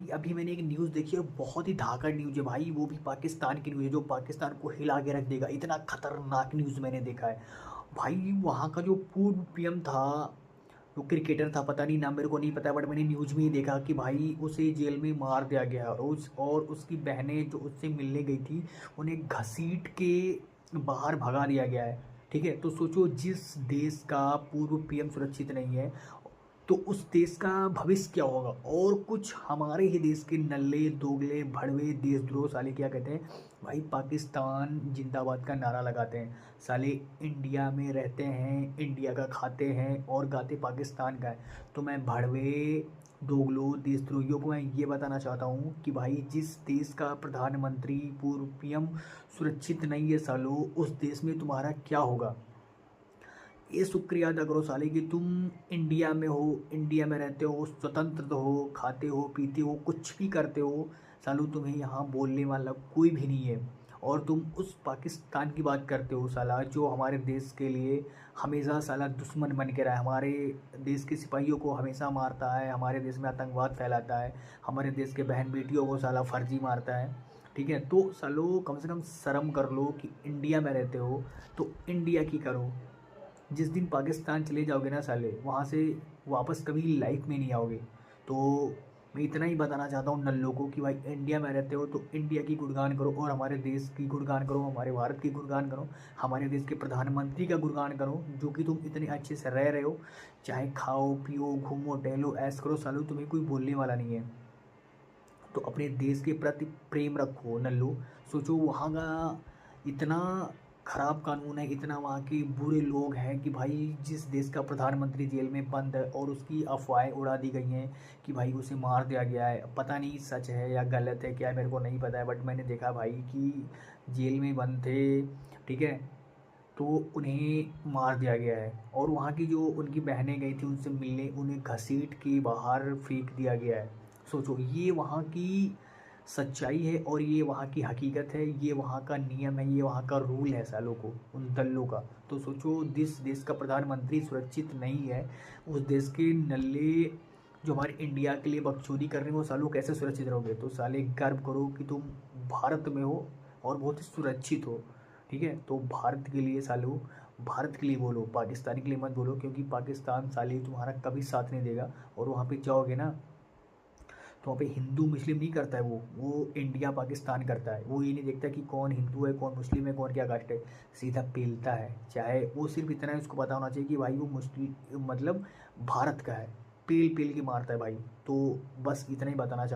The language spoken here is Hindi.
अभी मैंने एक न्यूज़ देखी और बहुत ही धाकड़ न्यूज़ है भाई। वो भी पाकिस्तान की न्यूज़ है जो पाकिस्तान को हिला के रख देगा। इतना खतरनाक न्यूज़ मैंने देखा है भाई। वहाँ का जो पूर्व पीएम था, वो क्रिकेटर था, पता नहीं नाम मेरे को नहीं पता, बट मैंने न्यूज़ में ही देखा कि भाई उसे जेल में मार दिया गया। और उसकी बहनें जो उससे मिलने गई थी, उन्हें घसीट के बाहर भगा दिया गया है। ठीक है, तो सोचो जिस देश का पूर्व पीएम सुरक्षित नहीं है, तो उस देश का भविष्य क्या होगा। और कुछ हमारे ही देश के नल्ले दोगले भड़वे देशद्रोह साले क्या कहते हैं भाई, पाकिस्तान जिंदाबाद का नारा लगाते हैं। साले इंडिया में रहते हैं, इंडिया का खाते हैं और गाते पाकिस्तान का है। तो मैं भड़वे दोगलों देशद्रोहियों को मैं ये बताना चाहता हूँ कि भाई जिस देश का प्रधानमंत्री पूर्व पीएम सुरक्षित नहीं है सालो, उस देश में तुम्हारा क्या होगा। ये शुक्रिया अदा करो साले कि तुम इंडिया में हो, इंडिया में रहते हो, स्वतंत्र तो हो, खाते हो पीते हो कुछ भी करते हो। सालू तुम्हें यहाँ बोलने वाला कोई भी नहीं है। और तुम उस पाकिस्तान की बात करते हो साला, जो हमारे देश के लिए हमेशा साला दुश्मन बन के रहा है। हमारे देश के सिपाहियों को हमेशा मारता है, हमारे देश में आतंकवाद फैलाता है, हमारे देश के बहन बेटियों को साला फर्जी मारता है। ठीक है, तो सालो कम से कम शर्म कर लो कि इंडिया में रहते हो तो इंडिया की करो। जिस दिन पाकिस्तान चले जाओगे ना साले, वहाँ से वापस कभी लाइफ में नहीं आओगे। तो मैं इतना ही बताना चाहता हूँ नल्लों को कि भाई इंडिया में रहते हो तो इंडिया की गुणगान करो, और हमारे देश की गुणगान करो, हमारे भारत की गुणगान करो, हमारे देश के प्रधानमंत्री का गुणगान करो, जो कि तुम इतने अच्छे से रह रहे हो। चाहे खाओ पियो घूमो टहलो ऐश करो सालो, तुम्हें कोई बोलने वाला नहीं है। तो अपने देश के प्रति प्रेम रखो नल्लू। सोचो वहाँ का इतना खराब कानून है, इतना वहाँ के बुरे लोग हैं कि भाई जिस देश का प्रधानमंत्री जेल में बंद है और उसकी अफवाहें उड़ा दी गई हैं कि भाई उसे मार दिया गया है। पता नहीं सच है या गलत है क्या है, मेरे को नहीं पता है, बट मैंने देखा भाई कि जेल में बंद थे। ठीक है, तो उन्हें मार दिया गया है। और वहाँ की जो उनकी बहनें गई थी उनसे मिलने, उन्हें घसीट के बाहर फेंक दिया गया है। सोचो ये वहाँ की सच्चाई है और ये वहाँ की हकीकत है, ये वहाँ का नियम है, ये वहाँ का रूल है सालों को उन दल्लों का। तो सोचो जिस देश का प्रधानमंत्री सुरक्षित नहीं है, उस देश के नल्ले जो हमारे इंडिया के लिए बकचोदी कर रहे हैं, वो सालों कैसे सुरक्षित रहोगे। तो साले गर्व करो कि तुम भारत में हो और बहुत ही सुरक्षित हो। ठीक है, तो भारत के लिए सालो, भारत के लिए बोलो, पाकिस्तान के लिए मत बोलो, क्योंकि पाकिस्तान साले तुम्हारा कभी साथ नहीं देगा। और वहाँ पे जाओगे ना, तो वहाँ पे हिंदू मुस्लिम नहीं करता है, वो इंडिया पाकिस्तान करता है। वो ये नहीं देखता कि कौन हिंदू है कौन मुस्लिम है कौन क्या कास्ट है, सीधा पेलता है। चाहे वो सिर्फ इतना ही उसको पता होना चाहिए कि भाई वो मुस्लिम मतलब भारत का है, पेल पेल के मारता है भाई। तो बस इतना ही बताना चाह